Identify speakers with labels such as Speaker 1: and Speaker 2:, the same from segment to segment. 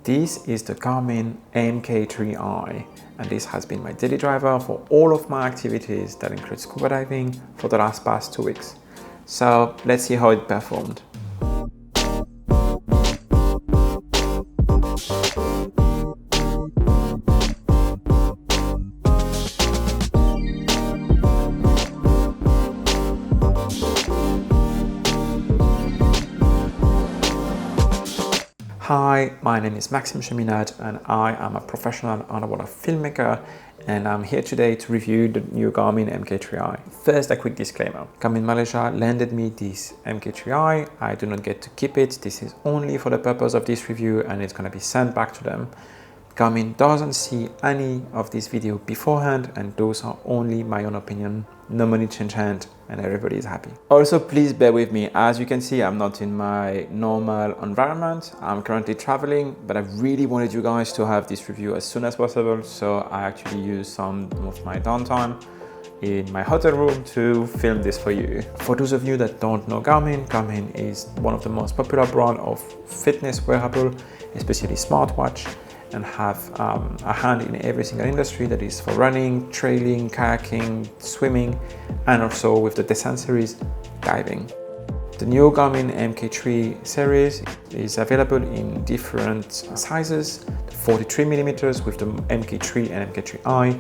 Speaker 1: This is the Garmin MK3i, and this has been my daily driver for all of my activities that include scuba diving for the past 2 weeks. So let's see how it performed. Hi, my name is Maxime Cheminade and I am a professional underwater filmmaker, and I'm here today to review the new Garmin MK3i. First, a quick disclaimer. Garmin Malaysia lended me this MK3i. I do not get to keep it. This is only for the purpose of this review and it's going to be sent back to them. Garmin doesn't see any of this video beforehand, and those are only my own opinion. No money change hand and everybody is happy. Also, please bear with me. As you can see, I'm not in my normal environment. I'm currently traveling, but I really wanted you guys to have this review as soon as possible. So I actually used some of my downtime in my hotel room to film this for you. For those of you that don't know Garmin, Garmin is one of the most popular brands of fitness wearable, especially smartwatch, and have a hand in every single industry that is for running, trailing, kayaking, swimming, and also with the Descent series, diving. The new Garmin MK3 series is available in different sizes, 43mm with the MK3 and MK3i,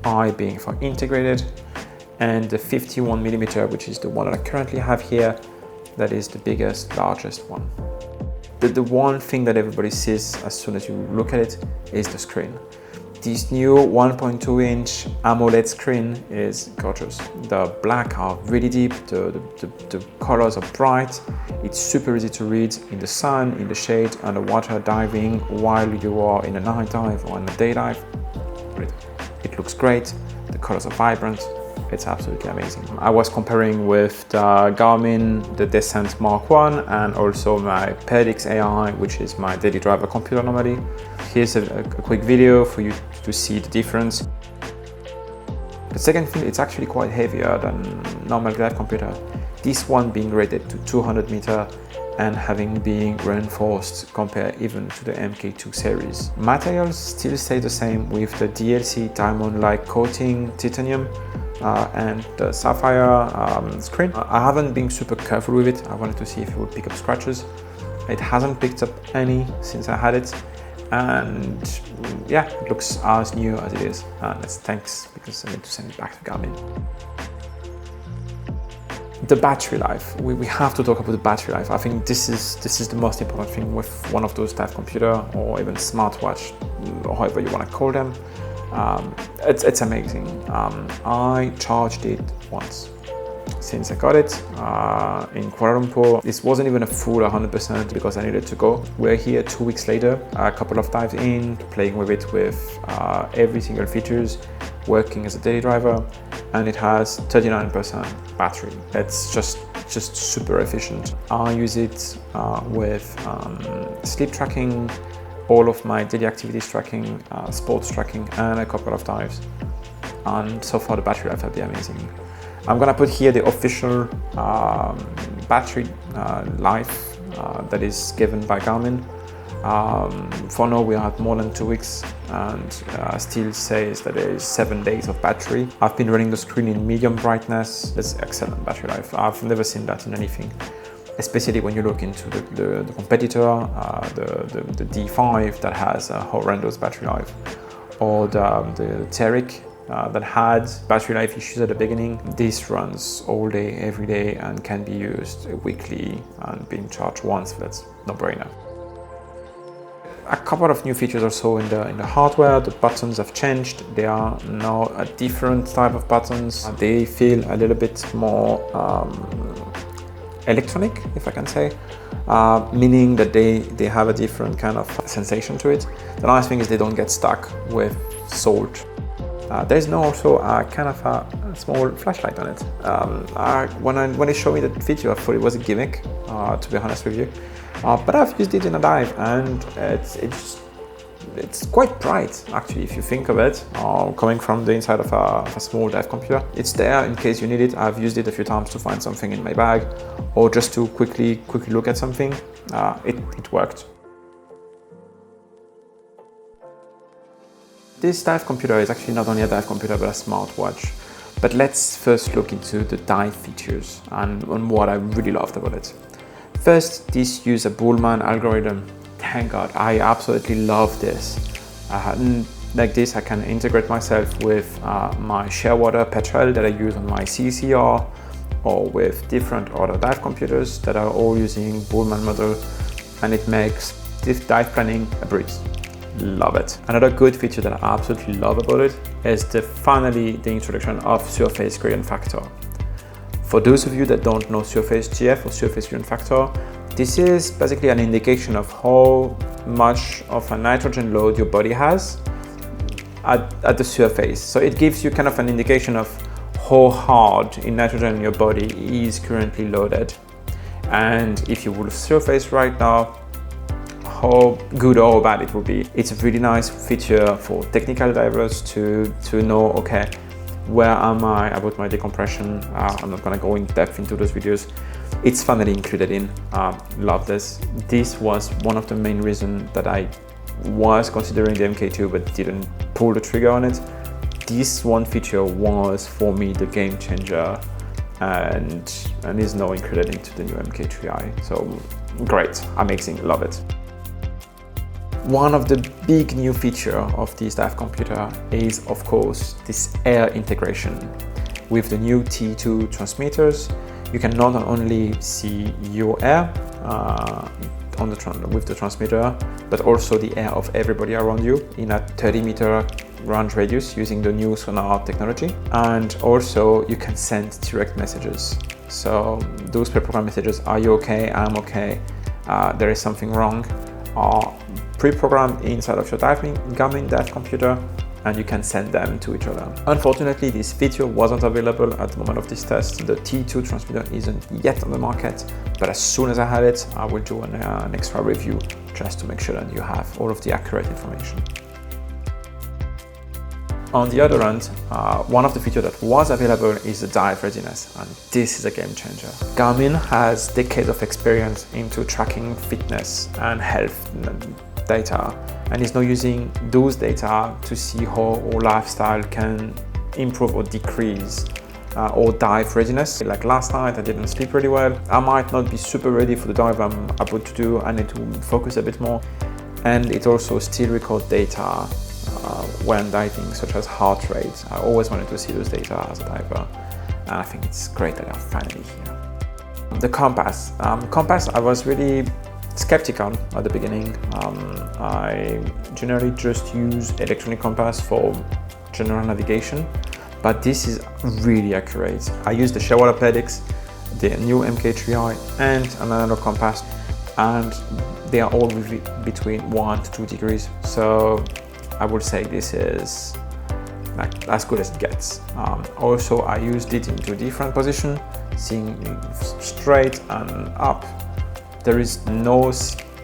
Speaker 1: I being for integrated, and the 51mm, which is the one that I currently have here, that is the biggest, largest one. The one thing that everybody sees as soon as you look at it is the screen. This new 1.2-inch AMOLED screen is gorgeous. The black are really deep, the colors are bright, it's super easy to read in the sun, in the shade, underwater diving, while you are in a night dive or in a day dive. It looks great, the colors are vibrant. It's absolutely amazing. I was comparing with the Garmin, the Descent MK3i, and also my Perdix AI, which is my daily driver computer normally. Here's a quick video for you to see the difference. The second thing, it's actually quite heavier than normal dive computer. This one being rated to 200 meters and having been reinforced compared even to the MK2 series. Materials still stay the same with the DLC diamond-like coating titanium and the sapphire screen. I haven't been super careful with it. I wanted to see if it would pick up scratches. It hasn't picked up any since I had it, and yeah, it looks as new as it is. That's thanks, because I need to send it back to Garmin. The battery life. We have to talk about the battery life. I think this is the most important thing with one of those dive computer or even smartwatch, or however you want to call them. It's amazing. I charged it once since I got it in Kuala Lumpur. This wasn't even a full 100% because I needed to go. We're here 2 weeks later, a couple of dives in, playing with it with every single features, working as a daily driver, and it has 39% battery. It's just super efficient. I use it with sleep tracking, all of my daily activities tracking, sports tracking, and a couple of dives. And so far the battery life has been amazing. I'm gonna put here the official battery life that is given by Garmin. For now we had more than 2 weeks, and still says that there is 7 days of battery. I've been running the screen in medium brightness. That's excellent battery life. I've never seen that in anything, especially when you look into the competitor, the D5 that has a horrendous battery life, or the Teric that had battery life issues at the beginning. This runs all day, every day, and can be used weekly and being charged once. That's no-brainer. A couple of new features also in the hardware. The buttons have changed. They are now a different type of buttons. They feel a little bit more electronic, if I can say, meaning that they have a different kind of sensation to it. The nice thing is they don't get stuck with salt. There's now also a kind of a small flashlight on it. When they showed me that video, I thought it was a gimmick, to be honest with you. But I've used it in a dive, and it's quite bright, actually, if you think of it, coming from the inside of a small dive computer. It's there in case you need it. I've used it a few times to find something in my bag, or just to quickly look at something. It worked. This dive computer is actually not only a dive computer but a smartwatch. But let's first look into the dive features and what I really loved about it. First, this uses a Bullman algorithm. Thank God, I absolutely love this. Like this, I can integrate myself with my Shearwater petrel that I use on my CCR, or with different other dive computers that are all using Bullman model, and it makes this dive planning a breeze. Love it. Another good feature that I absolutely love about it is finally the introduction of surface gradient factor. For those of you that don't know surface GF or surface gradient factor, this is basically an indication of how much of a nitrogen load your body has at the surface. So it gives you kind of an indication of how hard in nitrogen your body is currently loaded. And if you would surface right now, how good or bad it will be. It's a really nice feature for technical divers to know, okay, where am I about my decompression? I'm not gonna go in depth into those videos. It's finally included in. Love this. This was one of the main reasons that I was considering the MK2 but didn't pull the trigger on it. This one feature was for me the game changer, and is now included into the new MK3i. So great, amazing, love it. One of the big new features of this dive computer is, of course, this air integration. With the new T2 transmitters, you can not only see your air with the transmitter, but also the air of everybody around you in a 30-meter range radius using the new sonar technology. And also you can send direct messages. So those pre-programmed messages, are you okay, I'm okay, there is something wrong, are pre-programmed inside of your Garmin dive computer, and you can send them to each other. Unfortunately, this feature wasn't available at the moment of this test. The T2 transmitter isn't yet on the market, but as soon as I have it, I will do an extra review just to make sure that you have all of the accurate information. On the other hand, one of the features that was available is the dive readiness, and this is a game changer. Garmin has decades of experience into tracking fitness and health data, and is now using those data to see how our lifestyle can improve or decrease or dive readiness. Like last night, I didn't sleep really well. I might not be super ready for the dive I'm about to do. I need to focus a bit more. And it also still records data when diving, such as heart rate. I always wanted to see those data as a diver, and I think it's great that I'm finally here. The compass. I was really skeptical at the beginning. I generally just use electronic compass for general navigation, but this is really accurate. I use the Shearwater Pedix, the new MK3i, and another compass, and they are all between 1 to 2 degrees. So I would say this is like as good as it gets. Also, I used it into different position, seeing straight and up. There is no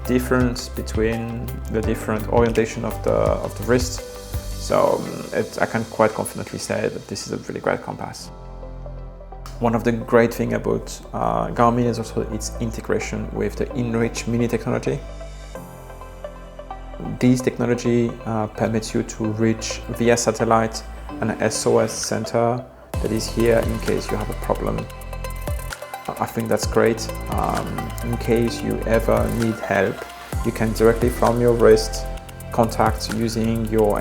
Speaker 1: difference between the different orientation of the wrist. So I can quite confidently say that this is a really great compass. One of the great things about Garmin is also its integration with the InReach Mini technology. This technology permits you to reach via satellite an SOS center that is here in case you have a problem. I think that's great. In case you ever need help, you can directly from your wrist contact using your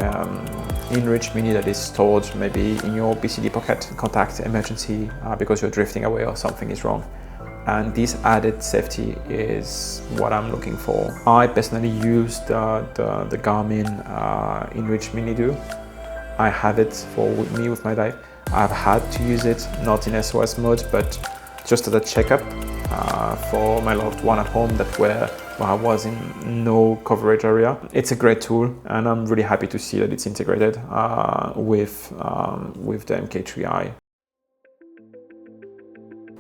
Speaker 1: InReach Mini that is stored maybe in your BCD pocket. Contact emergency because you're drifting away or something is wrong. And this added safety is what I'm looking for. I personally use the Garmin InReach Mini Do. I have it with me with my dive. I've had to use it, not in SOS mode, but just as a checkup for my loved one at home where I was in no coverage area. It's a great tool, and I'm really happy to see that it's integrated with the MK3i.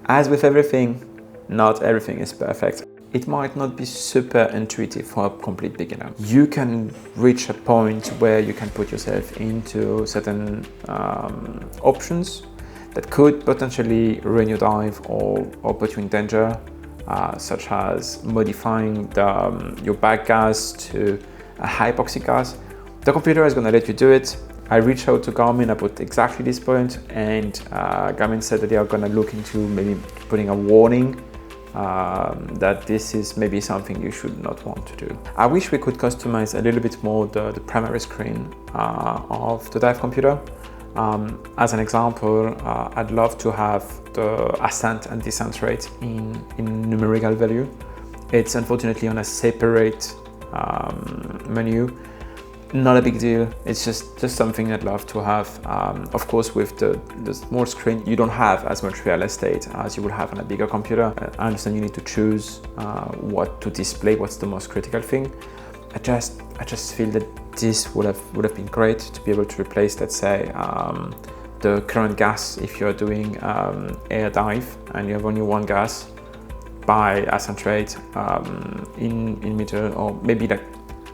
Speaker 1: As with everything, not everything is perfect. It might not be super intuitive for a complete beginner. You can reach a point where you can put yourself into certain options that could potentially ruin your dive or put you in danger, such as modifying your back gas to a hypoxic gas. The computer is going to let you do it. I reached out to Garmin about exactly this point, and Garmin said that they are going to look into maybe putting a warning that this is maybe something you should not want to do. I wish we could customize a little bit more the primary screen of the dive computer. As an example, I'd love to have the ascent and descent rate in numerical value. It's unfortunately on a separate menu. Not a big deal. It's just something I'd love to have. Of course, with the small screen, you don't have as much real estate as you would have on a bigger computer. I understand you need to choose what to display, what's the most critical thing. I just feel that this would have been great to be able to replace, let's say, the current gas if you're doing air dive and you have only one gas, by ascent rate in meter, or maybe like,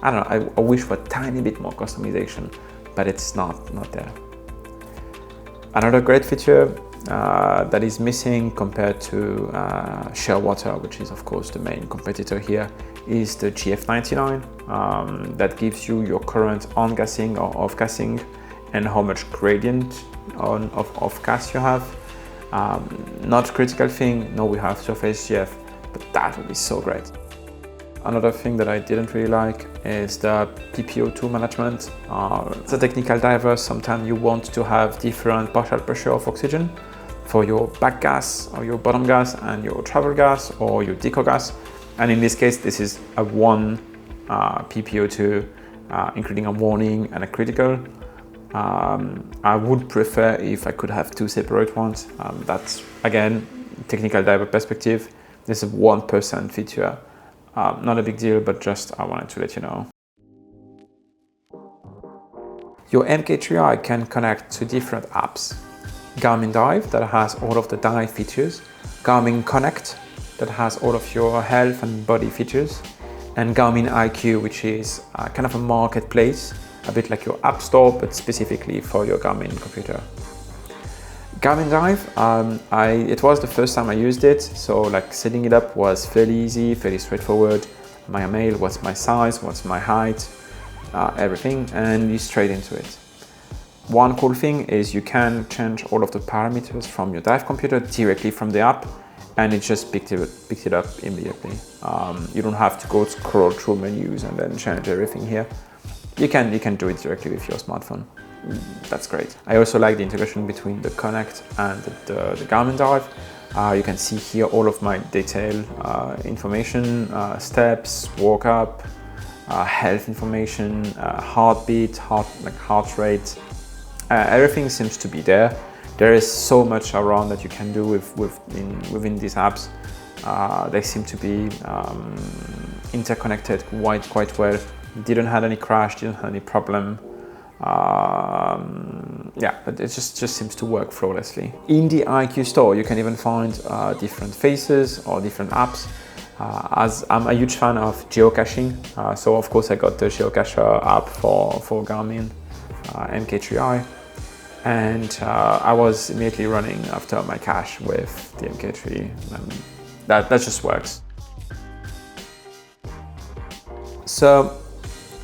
Speaker 1: I don't know, I wish for a tiny bit more customization, but it's not there. Another great feature that is missing compared to Shearwater, which is of course the main competitor here, is the GF99 that gives you your current on-gassing or off-gassing and how much gradient of gas you have. Not a critical thing, no, we have surface GF, but that would be so great. Another thing that I didn't really like is the PPO2 management. As a technical diver, sometimes you want to have different partial pressure of oxygen for your back gas or your bottom gas and your travel gas or your deco gas. And in this case, this is a one PPO2, including a warning and a critical. I would prefer if I could have two separate ones. That's, again, technical diver perspective. This is a 1% feature. Not a big deal, but just I wanted to let you know. Your MK3i can connect to different apps. Garmin Dive, that has all of the dive features. Garmin Connect, that has all of your health and body features. And Garmin IQ, which is kind of a marketplace, a bit like your app store, but specifically for your Garmin computer. Garmin Dive, it was the first time I used it, so like setting it up was fairly easy, fairly straightforward. My email, what's my size, what's my height, everything, and you straight into it. One cool thing is you can change all of the parameters from your dive computer directly from the app, and it just picked it up immediately. You don't have to go scroll through menus and then change everything here. You can do it directly with your smartphone. That's great. I also like the integration between the Connect and the Garmin Dive. You can see here all of my detailed information, steps, workup, health information, heartbeat, heart rate. Everything seems to be there. There is so much around that you can do within these apps. They seem to be interconnected quite well. Didn't have any crash, didn't have any problem. Yeah, but it just seems to work flawlessly. In the IQ store, you can even find different faces or different apps. As I'm a huge fan of geocaching, so of course I got the geocacher app for Garmin MK3i, and I was immediately running after my cache with the MK3, and that just works. So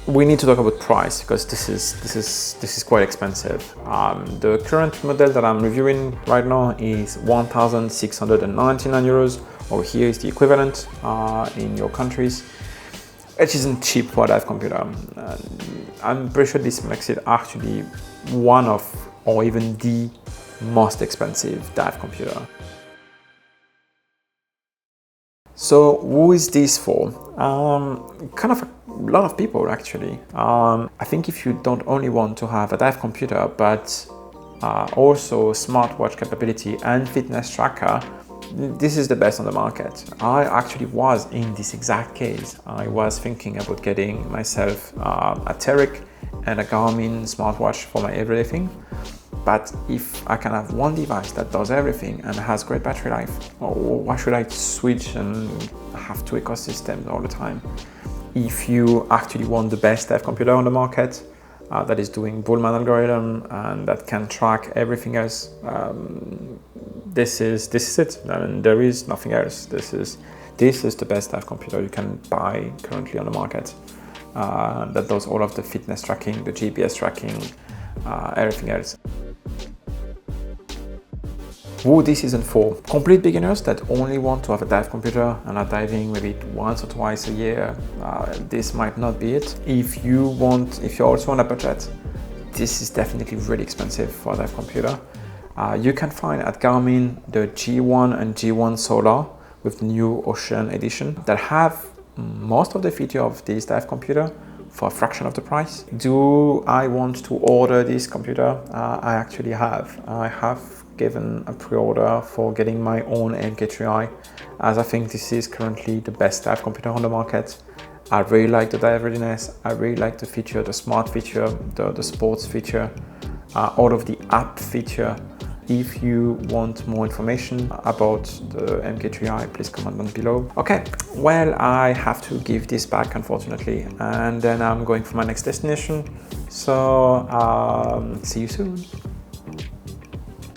Speaker 1: we need to talk about price, because this is quite expensive. The current model that I'm reviewing right now is 1,699 euros. Over here is the equivalent in your countries. It isn't cheap for a dive computer. I'm pretty sure this makes it actually one of, or even the most expensive dive computer. So who is this for? Kind of a lot of people actually. I think if you don't only want to have a dive computer, but also smartwatch capability and fitness tracker, this is the best on the market. I actually was in this exact case. I was thinking about getting myself a Terric and a Garmin smartwatch for my everyday thing. But if I can have one device that does everything and has great battery life, why should I switch and have two ecosystems all the time? If you actually want the best dive computer on the market, that is doing Bullman algorithm and that can track everything else, this is it. I mean, there is nothing else. This is the best dive computer you can buy currently on the market. that does all of the fitness tracking, the GPS tracking, everything else. Who this isn't for? Complete beginners that only want to have a dive computer and are diving maybe once or twice a year. This might not be it. If you're also on a budget, this is definitely really expensive for a dive computer. You can find at Garmin the G1 and G1 Solar with the new Ocean edition that have most of the features of this dive computer for a fraction of the price. Do I want to order this computer? I actually have. I have given a pre-order for getting my own MK3i, as I think this is currently the best dive computer on the market. I really like the dive readiness. I really like the feature, the smart feature, the sports feature, all of the app feature. If you want more information about the MK3i, please comment down below. Okay, well, I have to give this back, unfortunately, and then I'm going for my next destination. So, see you soon.